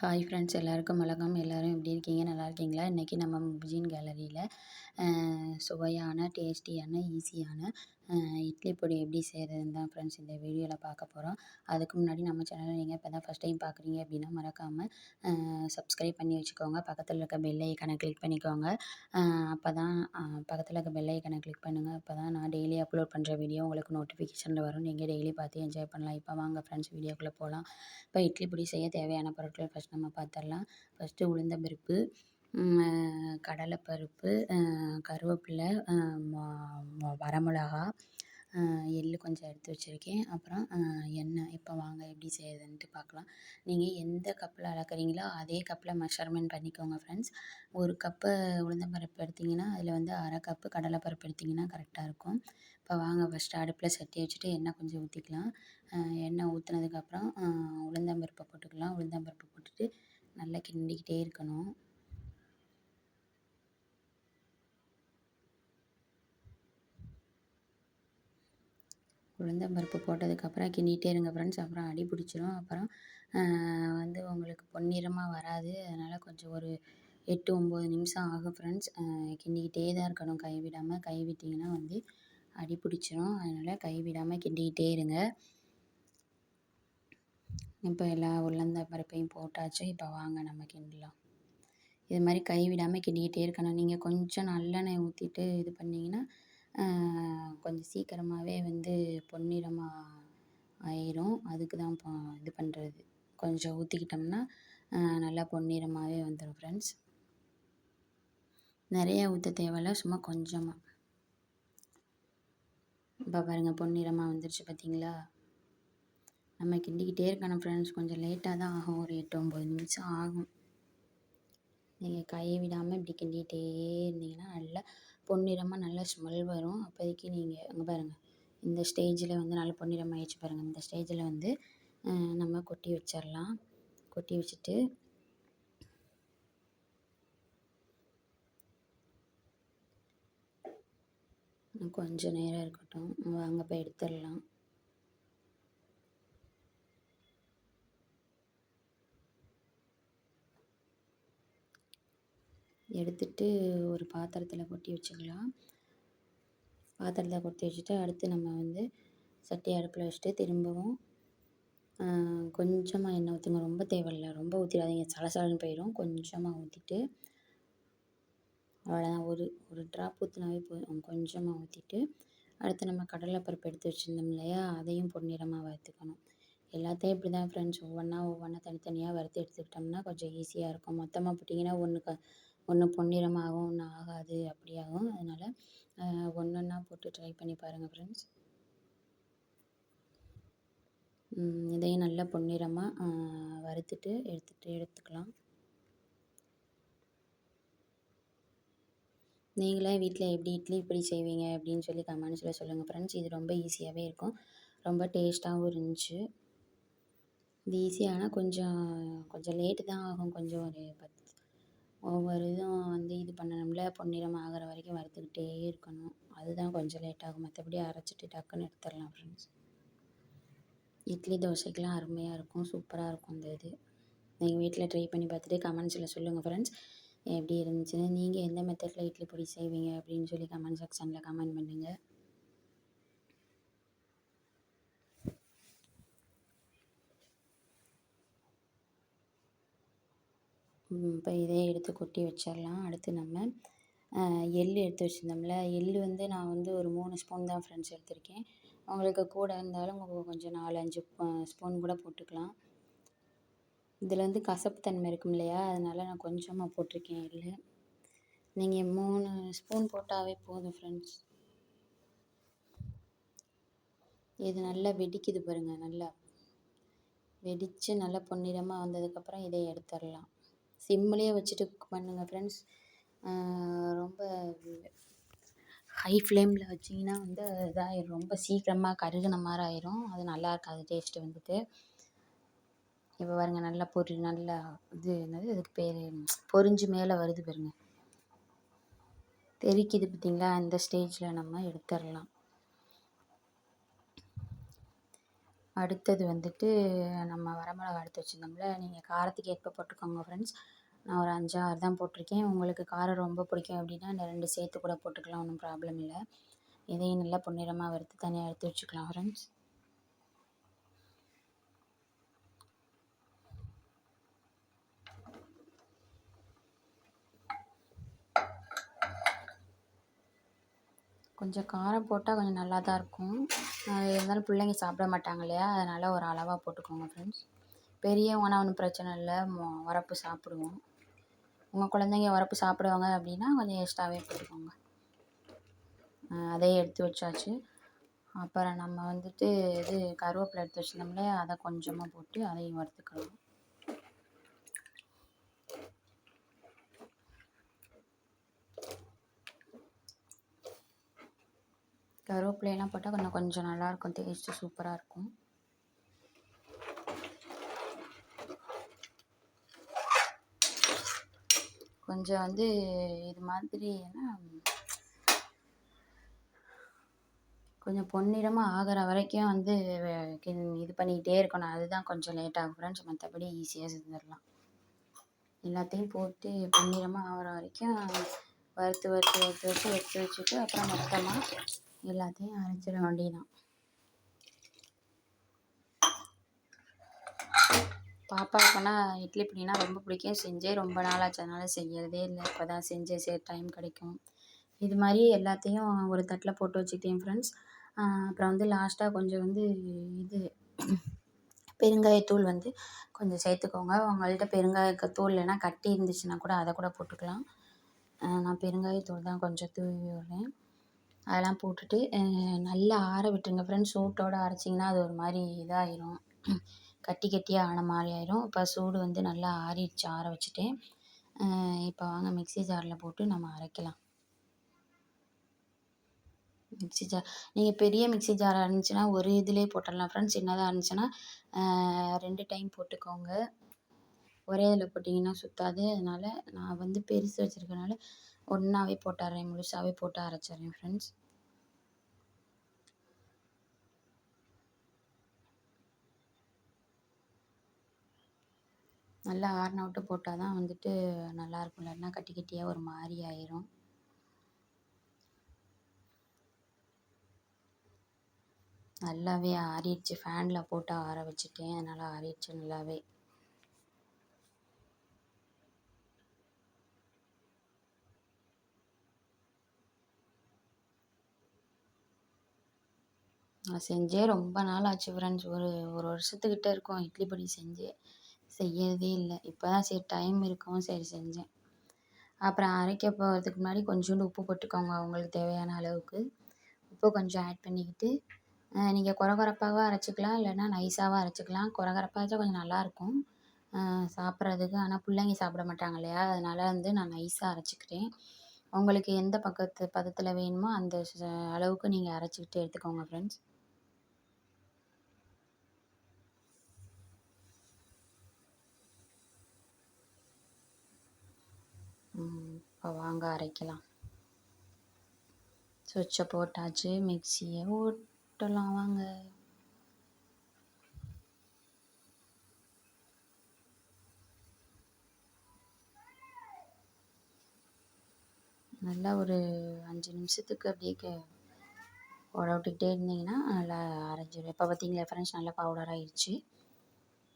Hi friends, எல்லாருக்கும் வணக்கம். எல்லோரும் எப்படி இருக்கீங்க? நல்லா இருக்கீங்களா? இன்றைக்கி நம்ம முபிஜின் கேலரியில் சுவையான, டேஸ்டியான, ஈஸியான இட்லி பொடி எப்படி செய்கிறதுன்னு தான் ஃப்ரெண்ட்ஸ் இந்த வீடியோவில் பார்க்க போகிறோம். அதுக்கு முன்னாடி நம்ம சேனலை நீங்கள் இப்போ தான் ஃபஸ்ட் டைம் பார்க்குறீங்க அப்படின்னா மறக்காமல் சப்ஸ்கிரைப் பண்ணி வச்சுக்கோங்க. பக்கத்தில் இருக்க பெல் ஐக்கானை கிளிக் பண்ணிக்கோங்க. அப்போ தான் பக்கத்தில் இருக்க பெல் ஐக்கானை கிளிக் பண்ணுங்கள். அப்போ தான் நான் டெய்லி அப்லோட் பண்ணுற வீடியோ உங்களுக்கு நோட்டிஃபிகேஷனில் வரும். நீங்கள் டெய்லி பார்த்து என்ஜாய் பண்ணலாம். இப்போ வாங்க ஃப்ரெண்ட்ஸ் வீடியோக்குள்ளே போகலாம். இப்போ இட்லி பொடி செய்ய தேவையான பொருட்கள் ஃபஸ்ட் நம்ம பார்த்துடலாம். ஃபஸ்ட்டு உளுந்தம்பருப்பு, கடலைப்பருப்பு, கருவேப்பிலை, வரமிளகா, எள்ளு கொஞ்சம் எடுத்து வச்சுருக்கேன். அப்புறம் எண்ணெய். இப்போ வாங்க எப்படி செய்யுதுன்ட்டு பார்க்கலாம். நீங்கள் எந்த கப்பில் அளக்குறீங்களோ அதே கப்பில் மெஷர்மெண்ட் பண்ணிக்கோங்க ஃப்ரெண்ட்ஸ். ஒரு கப்பு உளுந்தம்பருப்பு எடுத்திங்கன்னா அதில் வந்து அரை கப்பு கடலைப்பருப்பு எடுத்திங்கன்னா கரெக்டாக இருக்கும். இப்போ வாங்க ஃபஸ்ட்டு அடுப்பில் சட்டி வச்சுட்டு எண்ணெய் கொஞ்சம் ஊற்றிக்கலாம். எண்ணெய் ஊற்றுனதுக்கப்புறம் உளுந்தம்பருப்பை போட்டுக்கலாம். உளுந்தம்பருப்பு போட்டுட்டு நல்லா கிண்டிக்கிட்டே இருக்கணும். உளுந்தம்பருப்பு போட்டதுக்கப்புறம் கிண்டிகிட்டே இருங்க ஃப்ரெண்ட்ஸ். அப்புறம் அடி பிடிச்சிரும். அப்புறம் வந்து உங்களுக்கு பொன்னிறமாக வராது. அதனால் கொஞ்சம் ஒரு 8-9 நிமிஷம் ஆகும் ஃப்ரெண்ட்ஸ். கிண்டிக்கிட்டே தான் இருக்கணும் கைவிடாமல். கைவிட்டிங்கன்னா வந்து அடி பிடிச்சிரும். அதனால் கைவிடாமல் கிண்டிக்கிட்டே இருங்க. இப்போ எல்லா உளுந்தம்பருப்பையும் போட்டாச்சு. இப்போ வாங்க நம்ம கிண்டலாம். இது மாதிரி கைவிடாமல் கிண்டிக்கிட்டே இருக்கணும். நீங்கள் கொஞ்சம் நல்லெண்ணெய் ஊற்றிட்டு இது பண்ணிங்கன்னா கொஞ்சம் சீக்கிரமாகவே வந்து பொன்னிறமாக ஆயிரும். அதுக்கு தான் இப்போ இது பண்ணுறது. கொஞ்சம் ஊற்றிக்கிட்டோம்னா நல்லா பொன்னிறமாகவே வந்துடும் ஃப்ரெண்ட்ஸ். நிறையா ஊற்ற தேவையில்ல, சும்மா கொஞ்சமாக. இப்போ பாருங்கள் பொன்னிறமாக வந்துருச்சு பார்த்தீங்களா? நம்ம கிண்டிக்கிட்டே இருக்கணும் ஃப்ரெண்ட்ஸ். கொஞ்சம் லேட்டாக தான் ஆகும். ஒரு 8-9 நிமிஷம் ஆகும். நீங்கள் கையை விடாமல் இப்படி கிண்டிகிட்டே இருந்தீங்கன்னா நல்லா பொன்னிறமாக நல்லா ஸ்மெல் வரும். அப்போதைக்கு நீங்கள் அங்கே பாருங்கள், இந்த ஸ்டேஜில் வந்து நல்லா பொன்னிறமாக ஆயிடுச்சு பாருங்கள். இந்த ஸ்டேஜில் வந்து நம்ம கொட்டி வச்சிடலாம். கொட்டி வச்சுட்டு கொஞ்சம் நேரம் இருக்கட்டும். வாங்க போய் எடுத்துடலாம். எடுத்துட்டு ஒரு பாத்திரத்தில் கொட்டி வச்சுக்கலாம். பாத்திரத்தில் கொட்டி வச்சுட்டு அடுத்து நம்ம வந்து சட்டி அடுப்பில் வச்சுட்டு திரும்பவும் கொஞ்சமாக எண்ணெய் ஊற்றுங்க. ரொம்ப தேவையில்லை, ரொம்ப ஊற்றிடாதீங்க, சலசலன்னு போயிடும். கொஞ்சமாக ஊற்றிட்டு அவ்வளோதான். ஒரு ட்ராப் ஊற்றினாவே போதும். கொஞ்சமாக ஊற்றிட்டு அடுத்து நம்ம கடலைப்பருப்பு எடுத்து வச்சுருந்தோம் இல்லையா, அதையும் பொன்னிறமாக வறுத்துக்கணும். எல்லாத்தையும் இப்படி தான் ஃப்ரெண்ட்ஸ், ஒவ்வொன்றா தனித்தனியாக வறுத்து எடுத்துக்கிட்டோம்னா கொஞ்சம் ஈஸியாக இருக்கும். மொத்தமாக போட்டிங்கன்னா ஒன்று பொன்னிறமாகும், ஒன்று ஆகாது, அப்படியாகும். அதனால் ஒன்றா போட்டு ட்ரை பண்ணி பாருங்கள் ஃப்ரெண்ட்ஸ். இதையும் நல்லா பொன்னிறமாக வறுத்துட்டு எடுத்துக்கலாம். நீங்களே வீட்டில் எப்படி இட்லி இப்படி செய்வீங்க அப்படின்னு சொல்லி கமெண்ட்ஸில் சொல்லுங்கள் ஃப்ரெண்ட்ஸ். இது ரொம்ப ஈஸியாகவே இருக்கும், ரொம்ப டேஸ்ட்டாகவும் இருந்துச்சு. இது ஈஸியான கொஞ்சம் லேட்டு தான் ஆகும். கொஞ்சம் ஒரு 10 ஒவ்வொரு இதுவும் வந்து இது பண்ணணும்ல, பொன்னிறம் ஆகிற வரைக்கும் வறுத்துக்கிட்டே இருக்கணும். அதுதான் கொஞ்சம் லேட் ஆகும். மற்றபடி அரைச்சிட்டு டக்குன்னு எடுத்துடலாம் ஃப்ரெண்ட்ஸ். இட்லி தோசைக்கெலாம் அருமையாக இருக்கும், சூப்பராக இருக்கும் இந்த இது. நீங்கள் வீட்டில் ட்ரை பண்ணி பார்த்துட்டு கமெண்ட்ஸில் சொல்லுங்கள் ஃப்ரெண்ட்ஸ் எப்படி இருந்துச்சுன்னு. நீங்கள் எந்த மெத்தடில் இட்லி பொடி செய்வீங்க அப்படின்னு சொல்லி கமெண்ட் செக்ஷனில் கமெண்ட் பண்ணுங்கள். இப்போ இதே எடுத்து கொட்டி வச்சிடலாம். அடுத்து நம்ம எள் எடுத்து வச்சுருந்தோம்ல, எள் வந்து நான் வந்து ஒரு 3 ஸ்பூன் தான் ஃப்ரெண்ட்ஸ் எடுத்திருக்கேன். உங்களுக்கு கூட இருந்தாலும் கொஞ்சம் 4-5 ஸ்பூன் கூட போட்டுக்கலாம். இதில் வந்து கசப்பு தன்மை இருக்கும் இல்லையா, அதனால் நான் கொஞ்சமாக போட்டிருக்கேன் எள். நீங்கள் 3 ஸ்பூன் போட்டாவே போதும் ஃப்ரெண்ட்ஸ். இது நல்லா வெடிக்குது பாருங்கள். நல்லா வெடித்து நல்லா பொன்னிறமாக வந்ததுக்கப்புறம் இதை எடுத்துடலாம். சிம்லேயே வச்சுட்டு குக் பண்ணுங்கள் ஃப்ரெண்ட்ஸ். ரொம்ப ஹை ஃப்ளேமில் வச்சிங்கன்னா வந்து இதாகிடும், ரொம்ப சீக்கிரமாக கருகின மாதிரி ஆயிரும். அது நல்லா இருக்காது டேஸ்ட்டு வந்துட்டு. இப்போ பாருங்கள் நல்லா நல்லா இது என்னது அதுக்கு பேர், பொரிஞ்சு மேலே வருது பாருங்கள், தெரிக்குது பார்த்திங்களா. அந்த ஸ்டேஜில் நம்ம எடுத்துடலாம். அடுத்தது வந்துட்டு நம்ம வரமிளகா எடுத்து வச்சுருந்தோம்ல, நீங்கள் காரத்துக்கு ஏற்ப போட்டுக்கோங்க ஃப்ரெண்ட்ஸ். நான் ஒரு 5, 6 தான் போட்டிருக்கேன். உங்களுக்கு காரம் ரொம்ப பிடிக்கும் அப்படின்னா இந்த 2 சேர்த்து கூட போட்டுக்கலாம், ஒன்றும் ப்ராப்ளம் இல்லை. இதையும் நல்லா பொன்னிறமாக வறுத்து தனியாக எடுத்து வச்சுக்கலாம் ஃப்ரெண்ட்ஸ். கொஞ்சம் காரம் போட்டால் கொஞ்சம் நல்லா தான் இருக்கும். இருந்தாலும் பிள்ளைங்க சாப்பிட மாட்டாங்க இல்லையா, அதனால் ஒரு அளவாக போட்டுக்கோங்க ஃப்ரெண்ட்ஸ். பெரியவங்கன்னா ஒன்றும் பிரச்சனை இல்லை, உரப்பு சாப்பிடுவோம். உங்கள் குழந்தைங்க உரப்பு சாப்பிடுவாங்க அப்படின்னா கொஞ்சம் எக்ஸ்ட்ராவே போட்டுக்கோங்க. அதையும் எடுத்து வச்சாச்சு. அப்புறம் நம்ம வந்துட்டு இது கருவேப்பிலை எடுத்து வச்சுருந்தோம்ல, அதை கொஞ்சமாக போட்டு அதையும் வறுத்துக்கலாம். கருவேப்பிலையெல்லாம் போட்டால் கொஞ்சம் நல்லாயிருக்கும், டேஸ்ட்டு சூப்பராக இருக்கும். கொஞ்சம் வந்து இது மாதிரி கொஞ்சம் பொன்னிறமாக ஆகிற வரைக்கும் வந்து இது பண்ணிக்கிட்டே இருக்கணும். அதுதான் கொஞ்சம் லேட் ஆகும் ஃப்ரெண்ட்ஸ். மற்றபடி ஈஸியாக செஞ்சிடலாம். எல்லாத்தையும் போட்டு பொன்னிறமாக ஆகிற வரைக்கும் வறுத்து வறுத்து வறுத்து வறுத்து எடுத்து வச்சுட்டு அப்புறம் மொத்தமாக எல்லாத்தையும் அரைச்சிட வேண்டியதான். பாப்பாவுக்குன்னா இட்லி பொடினா ரொம்ப பிடிக்கும். செஞ்சே ரொம்ப நாளாச்சு, அதனால் செய்யறதே இல்லை. இப்போ தான் செஞ்சு டைம் கிடைக்கும். இது மாதிரி எல்லாத்தையும் ஒரு தட்டில் போட்டு வச்சுக்கிட்டேன் ஃப்ரெண்ட்ஸ். அப்புறம் வந்து லாஸ்ட்டாக கொஞ்சம் வந்து இது பெருங்காயத்தூள் வந்து கொஞ்சம் சேர்த்துக்கோங்க. உங்கள்கிட்ட பெருங்காயத்தூள் இல்லைன்னா கட்டி இருந்துச்சுன்னா கூட அதை கூட போட்டுக்கலாம். நான் பெருங்காயத்தூள் தான் கொஞ்சம் தூவி விடுறேன். அதெல்லாம் போட்டுட்டு நல்லா ஆற விட்டுருங்க ஃப்ரெண்ட்ஸ். சூட்டோடு அரைச்சிங்கன்னா அது ஒரு மாதிரி இதாகிடும், கட்டி கட்டியாக ஆன மாதிரி ஆயிரும். இப்போ சூடு வந்து நல்லா ஆறிடுச்சு, ஆற வச்சுட்டேன். இப்போ வாங்க மிக்ஸி ஜாரில் போட்டு நம்ம அரைக்கலாம். மிக்ஸி ஜார் நீங்கள் பெரிய மிக்ஸி ஜாராக இருந்துச்சுன்னா ஒரு இதிலே போட்டுடலாம் ஃப்ரெண்ட்ஸ். சின்னதாக இருந்துச்சுன்னா 2 டைம் போட்டுக்கோங்க. ஒரே இதில் போட்டிங்கன்னா சுத்தாது. அதனால் நான் வந்து பெருசு வச்சுருக்கனால ஒன்றாவே போட்டுறேன், முழுசாகவே போட்டு அரைச்சிட்றேன் ஃப்ரெண்ட்ஸ். நல்லா ஆறின விட்டு போட்டால் தான் வந்துட்டு நல்லாயிருக்கும், இல்லைன்னா கட்டி கட்டியாக ஒரு மாதிரி ஆயிரும். நல்லாவே ஆறிடுச்சு, ஃபேனில் போட்டு ஆற வச்சுட்டேன், அதனால் ஆறிடுச்சு நல்லாவே. நான் செஞ்சே ரொம்ப நாள் ஆச்சு ஃப்ரெண்ட்ஸ். ஒரு வருஷத்துக்கிட்ட இருக்கும் இட்லி பொடி செஞ்சே. செய்யறதே இல்லை. இப்போ தான் சரி டைம் இருக்கவும் சரி செஞ்சேன். அப்புறம் அரைக்க போகிறதுக்கு முன்னாடி கொஞ்சோண்டு உப்பு போட்டுக்கோங்க, உங்களுக்கு தேவையான அளவுக்கு. உப்பு கொஞ்சம் ஆட் பண்ணிக்கிட்டு நீங்கள் கொரகொரப்பாகவும் அரைச்சிக்கலாம், இல்லைன்னா நைஸாகவும் அரைச்சிக்கலாம். கொரகொரப்பாக வச்சா கொஞ்சம் நல்லாயிருக்கும் சாப்பிட்றதுக்கு. ஆனால் பிள்ளைங்க சாப்பிட மாட்டாங்க இல்லையா, அதனால் வந்து நான் நைஸாக அரைச்சிக்கிறேன். உங்களுக்கு எந்த பதத்தில் வேணுமோ அந்த அளவுக்கு நீங்கள் அரைச்சிக்கிட்டு எடுத்துக்கோங்க ஃப்ரெண்ட்ஸ். இப்போ வாங்க அரைக்கலாம். சுவிட்சை போட்டாச்சு, மிக்சியை ஓட்டலாம் வாங்க. நல்லா ஒரு 5 நிமிஷத்துக்கு அப்படியே ஓட விட்டுக்கிட்டே இருந்தீங்கன்னா நல்லா அரைஞ்சிடும். இப்போ பார்த்தீங்களா ஃப்ரெண்ட்ஸ், நல்லா பவுடர் ஆகிடுச்சு.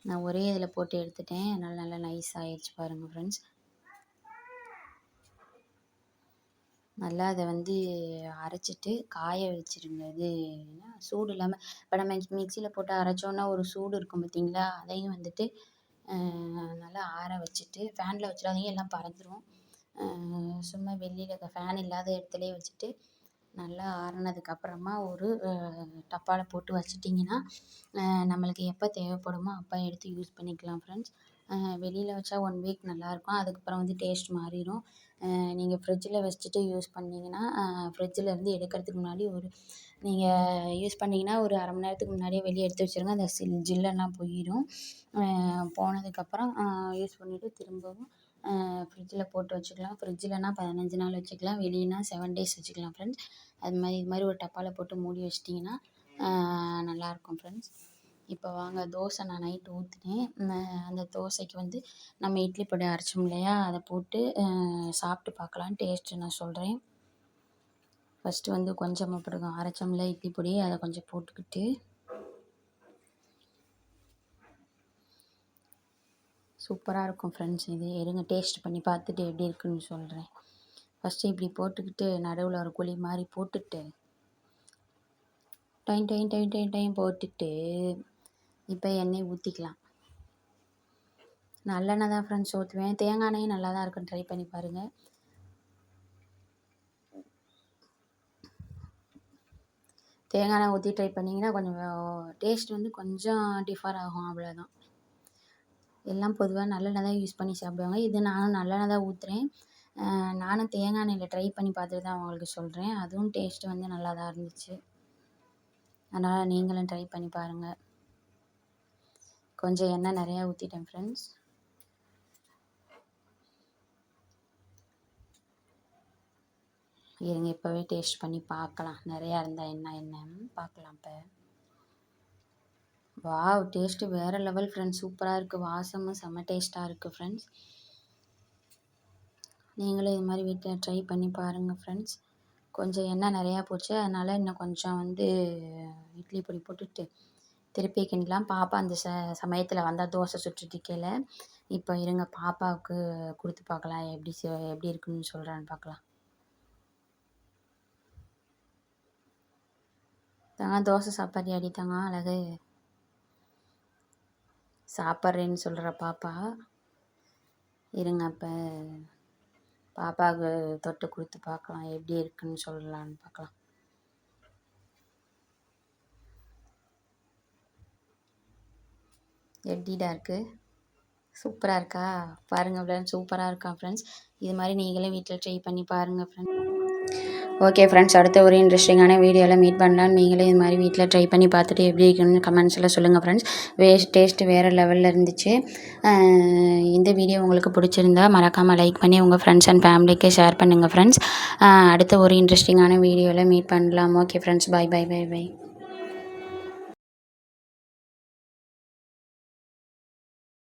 நான் ஒரே இதில் போட்டு எடுத்துட்டேன், அதனால் நல்லா நைஸ் ஆகிடுச்சு பாருங்கள் ஃப்ரெண்ட்ஸ். நல்லா அதை வந்து அரைச்சிட்டு காய வச்சுருங்க. இது சூடு இல்லாமல், இப்போ நம்ம மிக்சியில் போட்டு அரைச்சோன்னா ஒரு சூடு இருக்கும் பார்த்தீங்களா, அதையும் வந்துட்டு நல்லா ஆற வச்சுட்டு ஃபேனில் வச்சிடாதீங்க, எல்லாம் பறந்துடும். சும்மா வெளியில் ஃபேன் இல்லாத இடத்துலையே வச்சுட்டு நல்லா ஆறுனதுக்கப்புறமா ஒரு டப்பாவில் போட்டு வச்சிட்டிங்கன்னா நம்மளுக்கு எப்போ தேவைப்படுமோ அப்போ எடுத்து யூஸ் பண்ணிக்கலாம் ஃப்ரெண்ட்ஸ். வெளியில் வச்சா 1 வீக் நல்லாயிருக்கும், அதுக்கப்புறம் வந்து டேஸ்ட் மாறிடும். நீங்கள் ஃப்ரிட்ஜில் வச்சுட்டு யூஸ் பண்ணிங்கன்னா ஃப்ரிட்ஜில் இருந்து எடுக்கிறதுக்கு முன்னாடி நீங்கள் யூஸ் பண்ணிங்கன்னா ஒரு அரை மணி நேரத்துக்கு முன்னாடியே வெளியே எடுத்து வச்சுருங்க. அந்த ஜில்லெல்லாம் போயிடும். போனதுக்கப்புறம் யூஸ் பண்ணிவிட்டு திரும்பவும் ஃப்ரிட்ஜில் போட்டு வச்சுக்கலாம். ஃப்ரிட்ஜில்னா 15 நாள் வச்சுக்கலாம், வெளியேனா 7 டேஸ் வச்சுக்கலாம் ஃப்ரெண்ட்ஸ். இது மாதிரி ஒரு டப்பாவில் போட்டு மூடி வச்சிட்டிங்கன்னா நல்லாயிருக்கும் ஃப்ரெண்ட்ஸ். இப்போ வாங்க தோசை நான் நைட்டு ஊற்றினேன். அந்த தோசைக்கு வந்து நம்ம இட்லி பொடி அரைச்சோம் இல்லையா, அதை போட்டு சாப்பிட்டு பார்க்கலாம். டேஸ்ட்டு நான் சொல்கிறேன். ஃபஸ்ட்டு வந்து கொஞ்சமாக போடுங்க. அரைச்சோம்ல இட்லி பொடி, அதை கொஞ்சம் போட்டுக்கிட்டு சூப்பராக இருக்கும் ஃப்ரெண்ட்ஸ். இது இருங்க டேஸ்ட் பண்ணி பார்த்துட்டு எப்படி இருக்குன்னு சொல்கிறேன். ஃபஸ்ட்டு இப்படி போட்டுக்கிட்டு நடுவில் ஒரு குழி மாதிரி போட்டுட்டு time time time time time போட்டுட்டு இப்போ எண்ணெய் ஊற்றிக்கலாம். நல்லெண்ணெய் தான் ஃப்ரெண்ட்ஸ் ஊற்றுவேன். தேங்காய் எண்ணெயும் நல்லா தான் இருக்கும், ட்ரை பண்ணி பாருங்கள். தேங்காய் எண்ணெய் ஊற்றி ட்ரை பண்ணிங்கன்னா கொஞ்சம் டேஸ்ட் வந்து கொஞ்சம் டிஃபர் ஆகும், அவ்வளோதான். எல்லாம் பொதுவாக நல்லெண்ணெய் தான் யூஸ் பண்ணி சாப்பிடுவாங்க. இது நானும் நல்லெண்ணெய் தான் ஊற்றுறேன். நானும் தேங்காய் எண்ணெயில் ட்ரை பண்ணி பார்த்துட்டு தான் உங்களுக்கு சொல்கிறேன். அதுவும் டேஸ்ட்டு வந்து நல்லா தான் இருந்துச்சு. அதனால் நீங்களும் ட்ரை பண்ணி பாருங்கள். கொஞ்சம் எண்ணெய் நிறையா ஊற்றிட்டேன் ஃப்ரெண்ட்ஸ். இருங்க இப்போவே டேஸ்ட் பண்ணி பார்க்கலாம். நிறையா இருந்தால் என்னன்னு பார்க்கலாம். இப்போ வாவ், டேஸ்ட்டு வேறு லெவல் ஃப்ரெண்ட்ஸ். சூப்பராக இருக்குது. வாசமும் செம்ம டேஸ்ட்டாக இருக்குது ஃப்ரெண்ட்ஸ். நீங்களும் இது மாதிரி வீட்டில் ட்ரை பண்ணி பாருங்கள் ஃப்ரெண்ட்ஸ். கொஞ்சம் எண்ணெய் நிறையா போச்சு, அதனால் இன்னும் கொஞ்சம் வந்து இட்லி பொடி போட்டுட்டு திருப்பி கிண்டலாம். பாப்பா அந்த சமயத்தில் வந்தால் தோசை சுட்டுட்டு கீழே. இப்போ இருங்க பாப்பாவுக்கு கொடுத்து பார்க்கலாம், எப்படி இருக்குன்னு சொல்கிறான்னு பார்க்கலாம். தாங்க தோசை சாப்பாடு அடித்தாங்க அழகு சாப்பிட்றேன்னு சொல்கிற பாப்பா. இருங்க அப்போ பாப்பாவுக்கு தொட்டு கொடுத்து பார்க்கலாம், எப்படி இருக்குன்னு சொல்லலான்னு பார்க்கலாம். எப்படிடா இருக்குது? சூப்பராக இருக்கா? பாருங்கள் ஃப்ரெண்ட்ஸ், சூப்பராக இருக்கா ஃப்ரெண்ட்ஸ். இது மாதிரி நீங்களே வீட்டில் ட்ரை பண்ணி பாருங்கள் ஃப்ரெண்ட்ஸ். ஓகே ஃப்ரெண்ட்ஸ், அடுத்த ஒரு இன்ட்ரெஸ்டிங்கான வீடியோவில் மீட் பண்ணலாம். நீங்களே இது மாதிரி வீட்டில் ட்ரை பண்ணி பார்த்துட்டு எப்படி இருக்குன்னு கமெண்ட்ஸில் சொல்லுங்கள் ஃப்ரெண்ட்ஸ். டேஸ்ட்டு வேறு லெவலில் இருந்துச்சு. இந்த வீடியோ உங்களுக்கு பிடிச்சிருந்தா மறக்காமல் லைக் பண்ணி உங்கள் ஃப்ரெண்ட்ஸ் அண்ட் ஃபேமிலிக்கு ஷேர் பண்ணுங்கள் ஃப்ரெண்ட்ஸ். அடுத்த ஒரு இன்ட்ரெஸ்டிங்கான வீடியோவில் மீட் பண்ணலாம். Okay friends, bye bye bye by.